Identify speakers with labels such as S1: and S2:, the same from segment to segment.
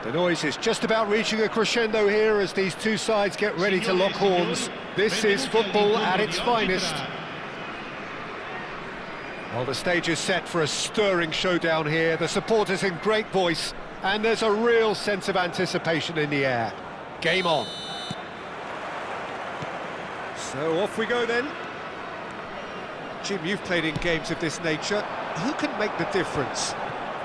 S1: The noise is just about reaching a crescendo here as these two sides get ready to lock horns. This is football at its finest. Well, the stage is set for a stirring showdown here. The supporters in great voice, and there's a real sense of anticipation in the air. Game on. So off we go then. Jim, you've played in games of this nature. Who can make the difference?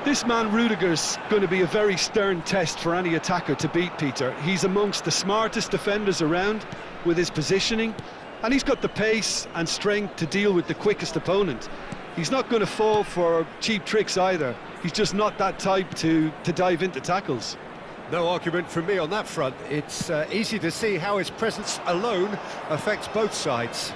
S2: This man Rudiger's going to be a very stern test for any attacker to beat, Peter. He's amongst the smartest defenders around with his positioning, and he's got the pace and strength to deal with the quickest opponent. He's not going to fall for cheap tricks either. He's just not that type to dive into tackles.
S1: No argument from me on that front. It's easy to see how his presence alone affects both sides.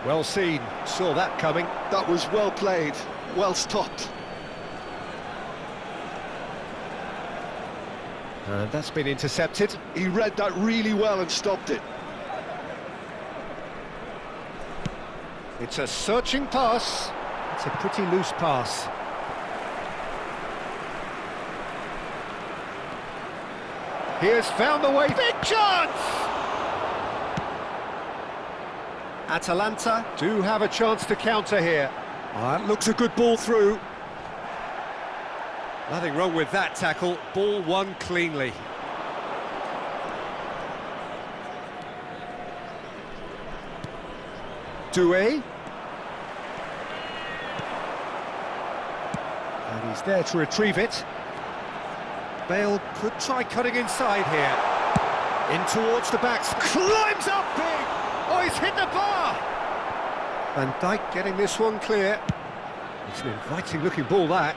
S1: Well seen, saw that coming.
S2: That was well played, well stopped.
S1: And that's been intercepted.
S2: He read that really well and stopped it.
S1: It's a searching pass. It's a pretty loose pass. He has found the way. Big chance! Atalanta do have a chance to counter here. That looks a good ball through. Nothing wrong with that tackle. Ball won cleanly. Doué. And he's there to retrieve it. Bale could try cutting inside here. In towards the backs. Climbs up big! Oh, he's hit the bar! Van Dijk getting this one clear. It's an inviting-looking ball, that.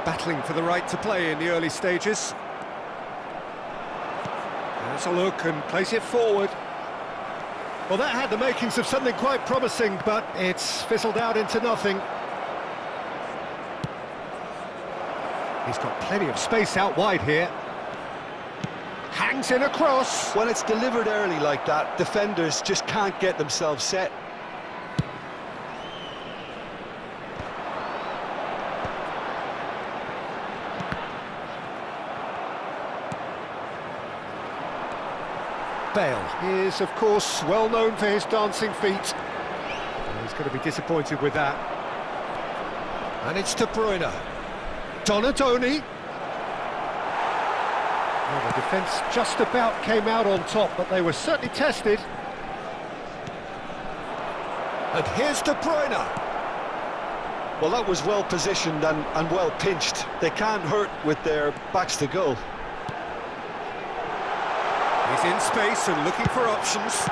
S1: Battling for the right to play in the early stages. There's a look and plays it forward. Well, that had the makings of something quite promising, but it's fizzled out into nothing. He's got plenty of space out wide here. Hangs in a cross.
S2: When it's delivered early like that, defenders just can't get themselves set.
S1: Bale is, of course, well known for his dancing feet. He's going to be disappointed with that. And it's De Bruyne. Donadoni. Well, the defence just about came out on top, but they were certainly tested. And here's De Bruyne.
S2: Well, that was well positioned and well pinched. They can't hurt with their backs to goal.
S1: He's in space and looking for options.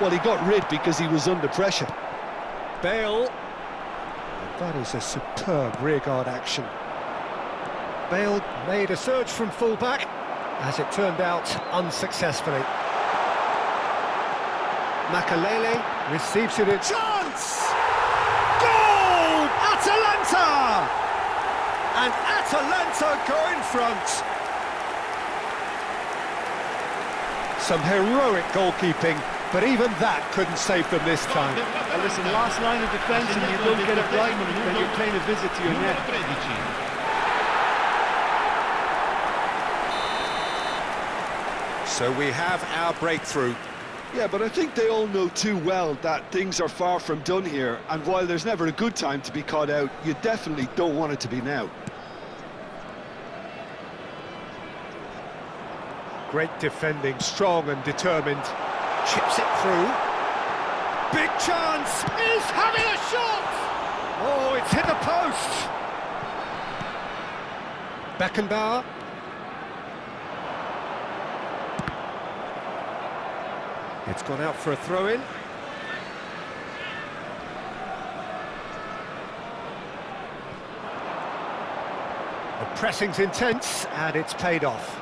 S2: Well, he got rid because he was under pressure.
S1: Bale. That is a superb rearguard action. Bale made a surge from full-back, as it turned out, unsuccessfully. Makalele receives it in... Chance! Goal! Atalanta! And Atalanta go in front. Some heroic goalkeeping, but even that couldn't save them this time.
S2: Well, listen, last line of defence and you don't get it right, then you're paying a visit to your net.
S1: So we have our breakthrough.
S2: Yeah, but I think they all know too well that things are far from done here, and while there's never a good time to be caught out, you definitely don't want it to be now.
S1: Great defending, strong and determined. Chips it through. Big chance! He's having a shot! Oh, it's hit the post! Beckenbauer. It's gone out for a throw-in. The pressing's intense, and it's paid off.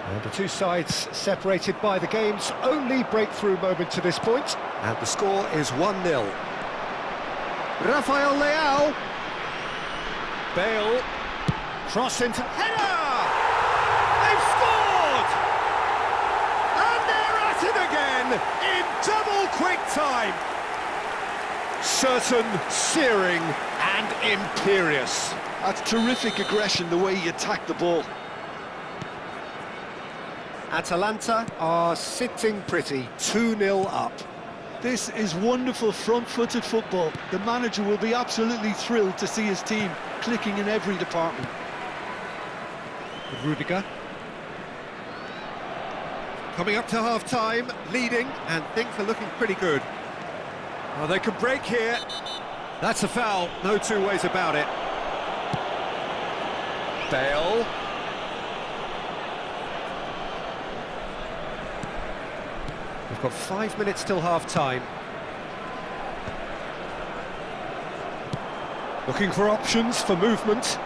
S1: And the two sides separated by the game's only breakthrough moment to this point. And the score is 1-0. Rafael Leao. Bale. Cross into... Header! They've scored! And they're at it again in double quick time. certain, searing and imperious.
S2: That's terrific aggression, the way he attacked the ball.
S1: Atalanta are sitting pretty, 2-0 up.
S2: This is wonderful front-footed football. The manager will be absolutely thrilled to see his team clicking in every department.
S1: Rudiger. Coming up to half-time, leading, and things are looking pretty good. Well, they could break here. That's a foul, no two ways about it. Bale. We've got 5 minutes till half-time. Looking for options for movement.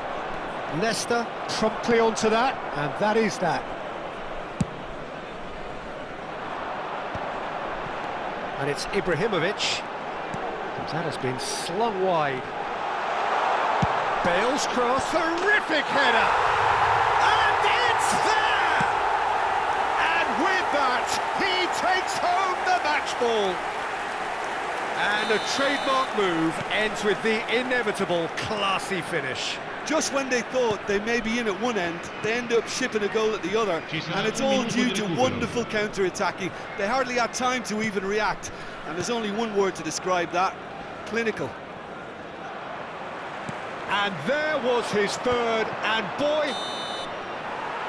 S1: Leicester promptly onto that, and that is that. And it's Ibrahimovic. And that has been slung wide. Bale's cross, horrific header! And it's there! And with that, he takes home the match ball. And a trademark move ends with the inevitable classy finish.
S2: Just when they thought they may be in at one end, they end up shipping a goal at the other, and it's all due to wonderful counter-attacking. They hardly had time to even react, and there's only one word to describe that: clinical.
S1: And there was his third, and boy...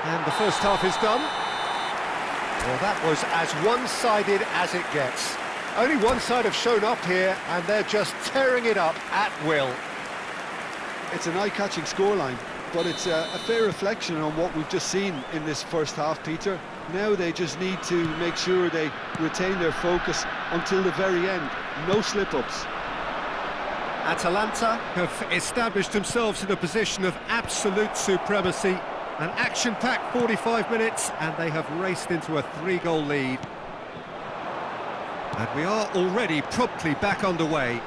S1: And the first half is done. Well, that was as one-sided as it gets. Only one side have shown up here, and they're just tearing it up at will.
S2: It's an eye-catching scoreline, but it's a fair reflection on what we've just seen in this first half, Peter. Now they just need to make sure they retain their focus until the very end. No slip-ups.
S1: Atalanta have established themselves in a position of absolute supremacy. An action-packed 45 minutes, and they have raced into a 3-goal lead. And we are already promptly back underway.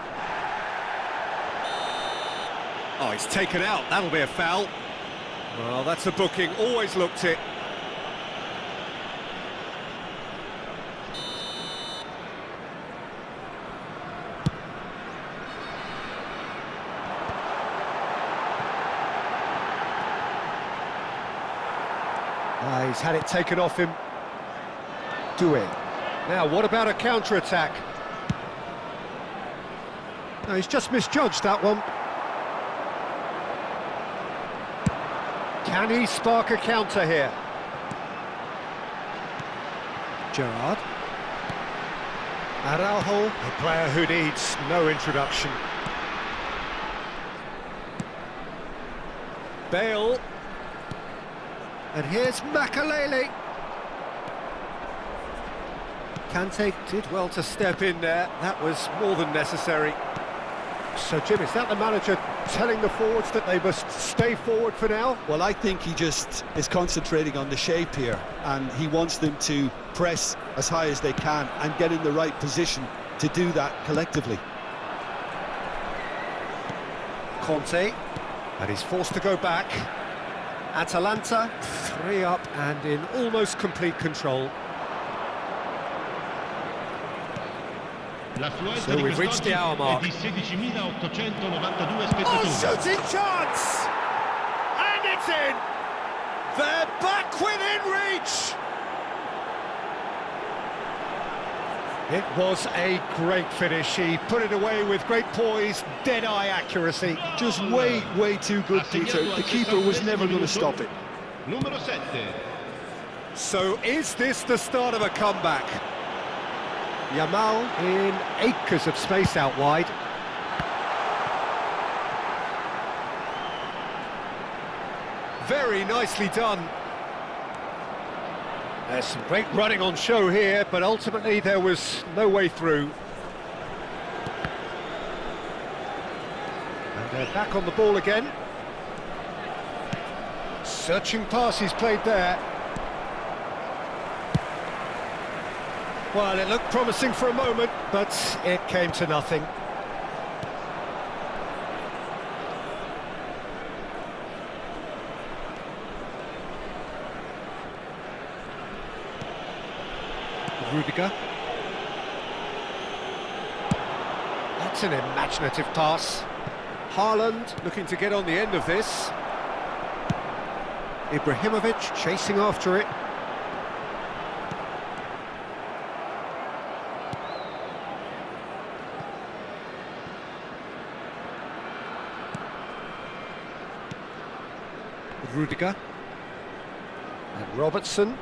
S1: Oh, it's taken out. That'll be a foul. Well, that's a booking. Always looked it. He's had it taken off him. Doué. Now, what about a counter-attack? No, he's just misjudged that one. Can he spark a counter here? Gerrard. Araujo, a player who needs no introduction. Bale. And here's Makalele. Kante did well to step in there. That was more than necessary. So, Jim, is that the manager telling the forwards that they must stay forward for now?
S2: Well, I think he just is concentrating on the shape here, and he wants them to press as high as they can and get in the right position to do that collectively.
S1: Conte, and he's forced to go back. Atalanta, 3 up and in almost complete control. So we've reached the hour mark. Oh, shooting chance! And it's in! They're back within reach! It was a great finish. He put it away with great poise, dead-eye accuracy.
S2: Just way too good, Peter. The keeper was never going to stop it.
S1: So is this the start of a comeback? Yamal in acres of space out wide. Very nicely done. There's some great running on show here, but ultimately there was no way through. And they're back on the ball again. Searching pass he's played there. Well, it looked promising for a moment, but it came to nothing. Rudiger. That That's an imaginative pass. Haaland looking to get on the end of this. Ibrahimovic chasing after it. Rudiger. And Robertson.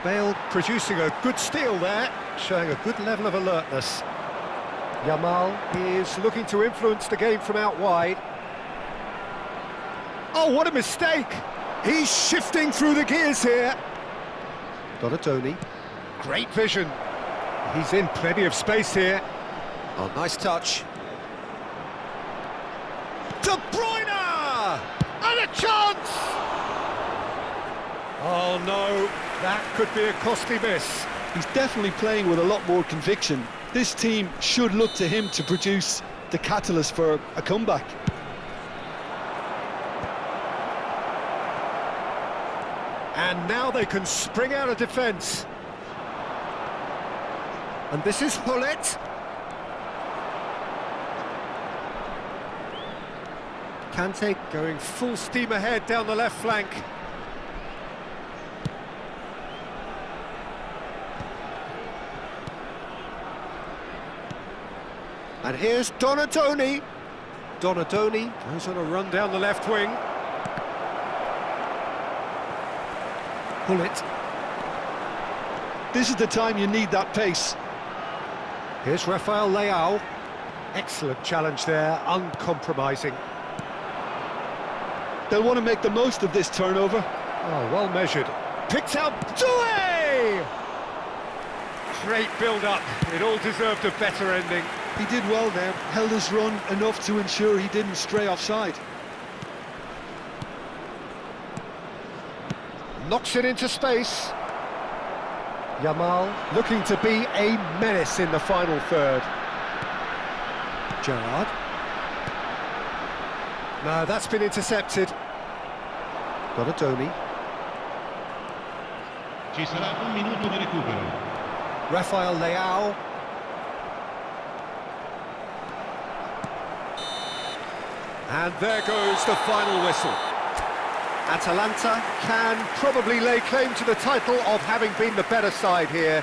S1: Bale producing a good steal there, showing a good level of alertness. Yamal is looking to influence the game from out wide. Oh, what a mistake! He's shifting through the gears here. Donatoni. Great vision. He's in plenty of space here. Oh, nice touch. De Bruyne! And a chance! Oh no, that could be a costly miss.
S2: He's definitely playing with a lot more conviction. This team should look to him to produce the catalyst for a comeback.
S1: And now they can spring out of defence. And this is Hullet. Kante going full steam ahead down the left flank. And here's Donatoni. Donatoni goes on a run down the left wing. Hullet.
S2: This is the time you need that pace.
S1: Here's Rafael Leao. Excellent challenge there, uncompromising.
S2: They'll want to make the most of this turnover.
S1: Oh, well measured. Picked out Doué! Great build-up. It all deserved a better ending.
S2: He did well there, held his run enough to ensure he didn't stray offside.
S1: Knocks it into space. Yamal looking to be a menace in the final third. Gerrard. No, that's been intercepted. Donatoni.
S3: Ci sarà un minuto di recupero.
S1: Rafael Leao. And there goes the final whistle. Atalanta can probably lay claim to the title of having been the better side here.